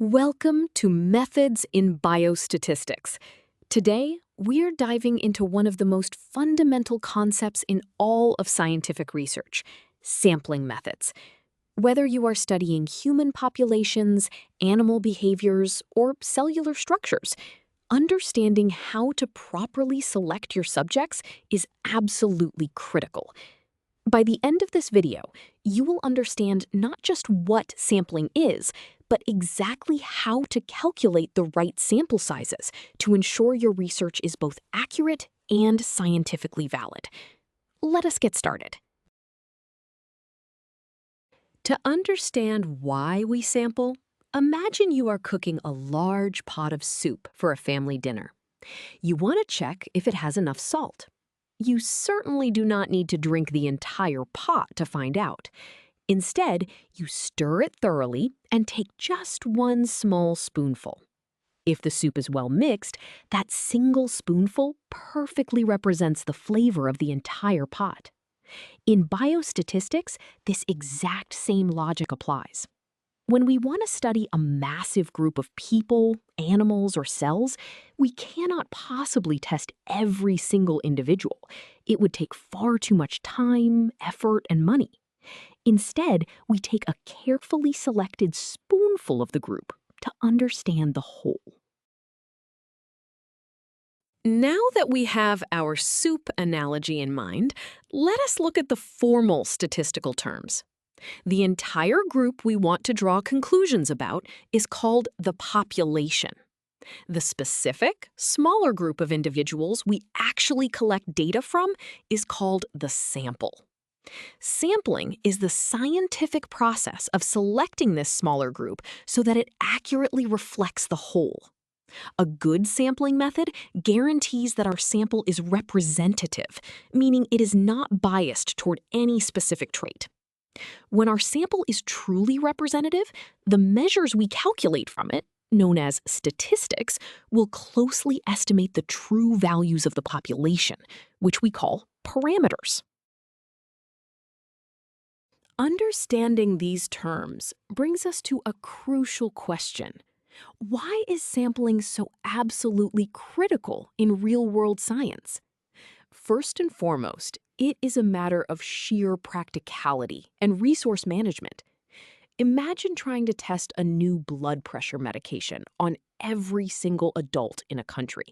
Welcome to Methods in Biostatistics. Today, we're diving into one of the most fundamental concepts in all of scientific research, sampling methods. Whether you are studying human populations, animal behaviors, or cellular structures, understanding how to properly select your subjects is absolutely critical. By the end of this video, you will understand not just what sampling is, but exactly how to calculate the right sample sizes to ensure your research is both accurate and scientifically valid. Let us get started. To understand why we sample, imagine you are cooking a large pot of soup for a family dinner. You want to check if it has enough salt. You certainly do not need to drink the entire pot to find out. Instead, you stir it thoroughly and take just one small spoonful. If the soup is well mixed, that single spoonful perfectly represents the flavor of the entire pot. In biostatistics, this exact same logic applies. When we want to study a massive group of people, animals, or cells, we cannot possibly test every single individual. It would take far too much time, effort, and money. Instead, we take a carefully selected spoonful of the group to understand the whole. Now that we have our soup analogy in mind, let us look at the formal statistical terms. The entire group we want to draw conclusions about is called the population. The specific, smaller group of individuals we actually collect data from is called the sample. Sampling is the scientific process of selecting this smaller group so that it accurately reflects the whole. A good sampling method guarantees that our sample is representative, meaning it is not biased toward any specific trait. When our sample is truly representative, the measures we calculate from it, known as statistics, will closely estimate the true values of the population, which we call parameters. Understanding these terms brings us to a crucial question. Why is sampling so absolutely critical in real-world science? First and foremost, it is a matter of sheer practicality and resource management. Imagine trying to test a new blood pressure medication on every single adult in a country.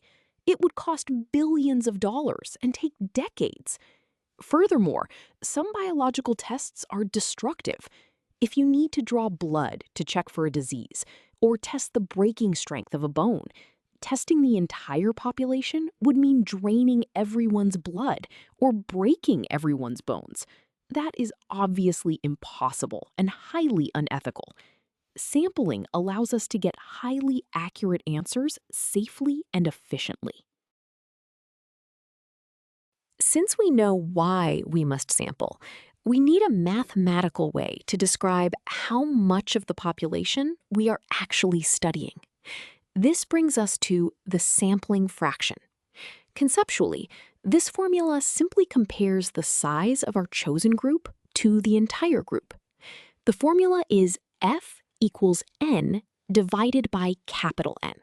It would cost billions of dollars and take decades. Furthermore, some biological tests are destructive. If you need to draw blood to check for a disease or test the breaking strength of a bone, testing the entire population would mean draining everyone's blood or breaking everyone's bones. That is obviously impossible and highly unethical. Sampling allows us to get highly accurate answers safely and efficiently. Since we know why we must sample, we need a mathematical way to describe how much of the population we are actually studying. This brings us to the sampling fraction. Conceptually, this formula simply compares the size of our chosen group to the entire group. The formula is F equals N divided by capital N.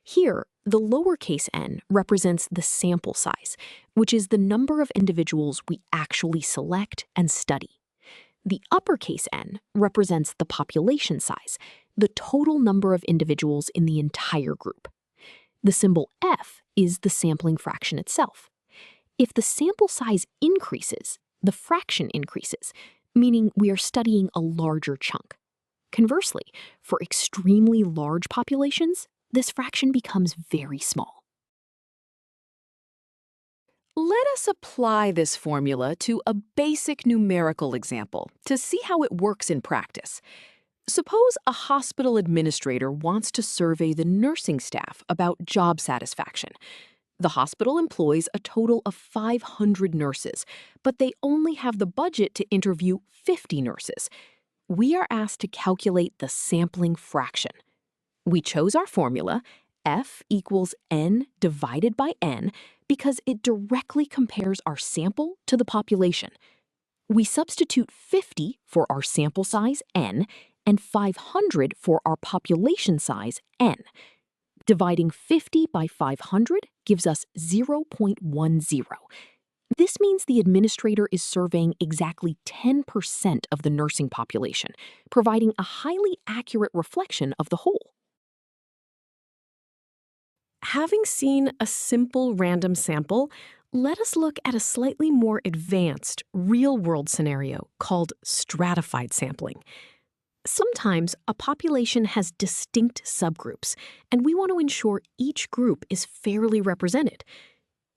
Here, the lowercase n represents the sample size, which is the number of individuals we actually select and study. The uppercase N represents the population size, the total number of individuals in the entire group. The symbol F is the sampling fraction itself. If the sample size increases, the fraction increases, meaning we are studying a larger chunk. Conversely, for extremely large populations, this fraction becomes very small. Let us apply this formula to a basic numerical example to see how it works in practice. Suppose a hospital administrator wants to survey the nursing staff about job satisfaction. The hospital employs a total of 500 nurses, but they only have the budget to interview 50 nurses. We are asked to calculate the sampling fraction. We chose our formula, F equals N divided by N, because it directly compares our sample to the population. We substitute 50 for our sample size, N, and 500 for our population size, n. Dividing 50 by 500 gives us 0.10. This means the administrator is surveying exactly 10% of the nursing population, providing a highly accurate reflection of the whole. Having seen a simple random sample, let us look at a slightly more advanced, real-world scenario called stratified sampling. Sometimes a population has distinct subgroups, and we want to ensure each group is fairly represented.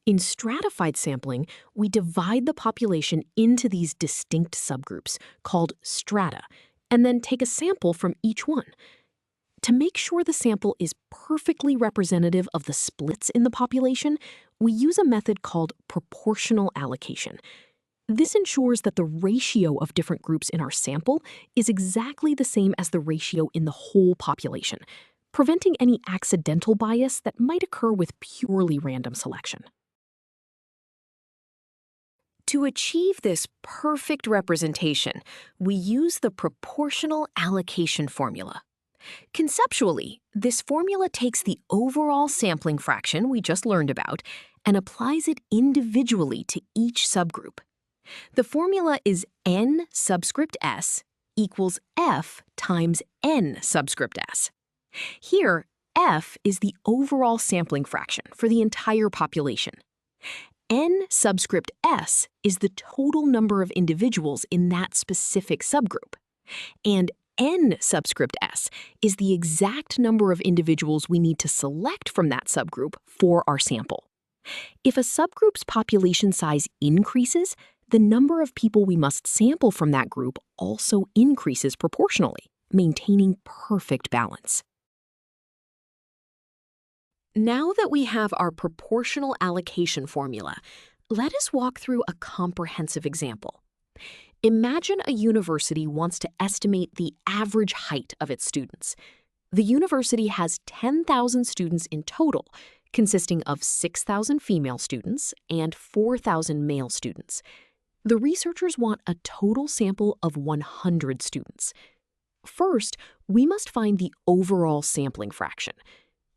In stratified sampling, we divide the population into these distinct subgroups, called strata, and then take a sample from each one. To make sure the sample is perfectly representative of the splits in the population, we use a method called proportional allocation. This ensures that the ratio of different groups in our sample is exactly the same as the ratio in the whole population, preventing any accidental bias that might occur with purely random selection. To achieve this perfect representation, we use the proportional allocation formula. Conceptually, this formula takes the overall sampling fraction we just learned about and applies it individually to each subgroup. The formula is n subscript s equals f times n subscript s. Here, f is the overall sampling fraction for the entire population. N subscript s is the total number of individuals in that specific subgroup. And n subscript s is the exact number of individuals we need to select from that subgroup for our sample. If a subgroup's population size increases, the number of people we must sample from that group also increases proportionally, maintaining perfect balance. Now that we have our proportional allocation formula, let us walk through a comprehensive example. Imagine a university wants to estimate the average height of its students. The university has 10,000 students in total, consisting of 6,000 female students and 4,000 male students. The researchers want a total sample of 100 students. First, we must find the overall sampling fraction.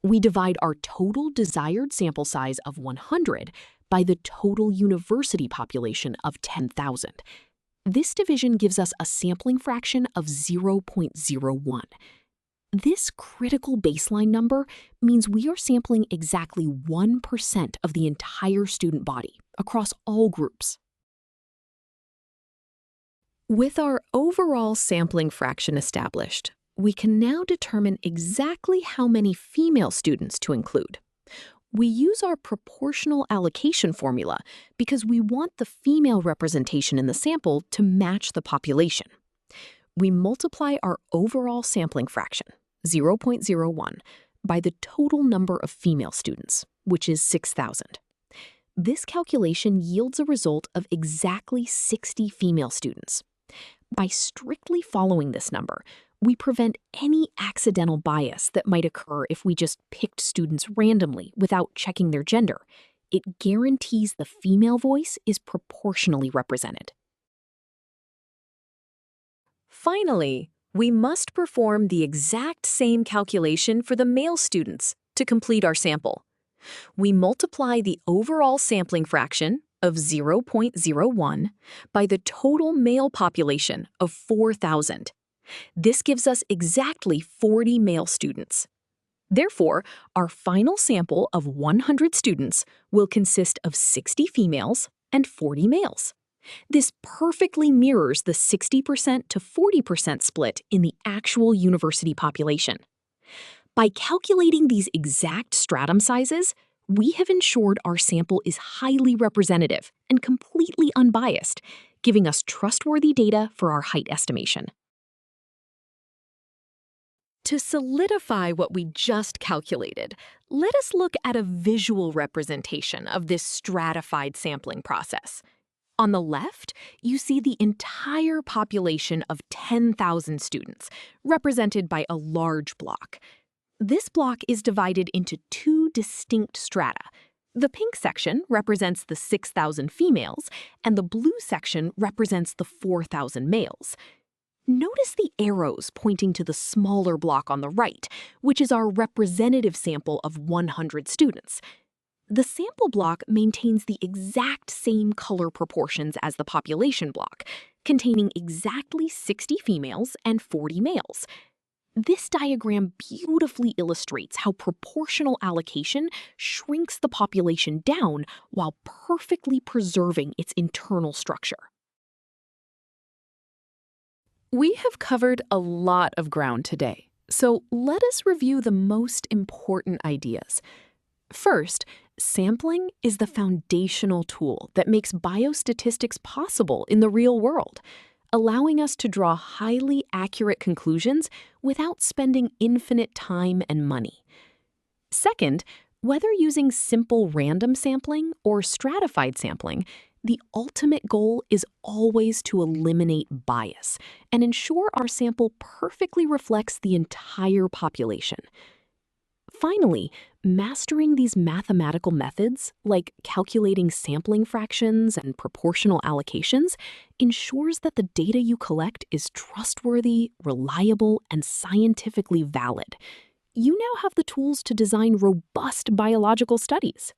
We divide our total desired sample size of 100 by the total university population of 10,000. This division gives us a sampling fraction of 0.01. This critical baseline number means we are sampling exactly 1% of the entire student body across all groups. With our overall sampling fraction established, we can now determine exactly how many female students to include. We use our proportional allocation formula because we want the female representation in the sample to match the population. We multiply our overall sampling fraction, 0.01, by the total number of female students, which is 6,000. This calculation yields a result of exactly 60 female students. By strictly following this number, we prevent any accidental bias that might occur if we just picked students randomly without checking their gender. It guarantees the female voice is proportionally represented. Finally, we must perform the exact same calculation for the male students to complete our sample. We multiply the overall sampling fraction of 0.01 by the total male population of 4,000. This gives us exactly 40 male students. Therefore, our final sample of 100 students will consist of 60 females and 40 males. This perfectly mirrors the 60% to 40% split in the actual university population. By calculating these exact stratum sizes, we have ensured our sample is highly representative and completely unbiased, giving us trustworthy data for our height estimation. To solidify what we just calculated, let us look at a visual representation of this stratified sampling process. On the left, you see the entire population of 10,000 students, represented by a large block. This block is divided into two distinct strata. The pink section represents the 6,000 females, and the blue section represents the 4,000 males. Notice the arrows pointing to the smaller block on the right, which is our representative sample of 100 students. The sample block maintains the exact same color proportions as the population block, containing exactly 60 females and 40 males. This diagram beautifully illustrates how proportional allocation shrinks the population down while perfectly preserving its internal structure. We have covered a lot of ground today, so let us review the most important ideas. First, sampling is the foundational tool that makes biostatistics possible in the real world, allowing us to draw highly accurate conclusions without spending infinite time and money. Second, whether using simple random sampling or stratified sampling, the ultimate goal is always to eliminate bias and ensure our sample perfectly reflects the entire population. Finally, mastering these mathematical methods, like calculating sampling fractions and proportional allocations, ensures that the data you collect is trustworthy, reliable, and scientifically valid. You now have the tools to design robust biological studies.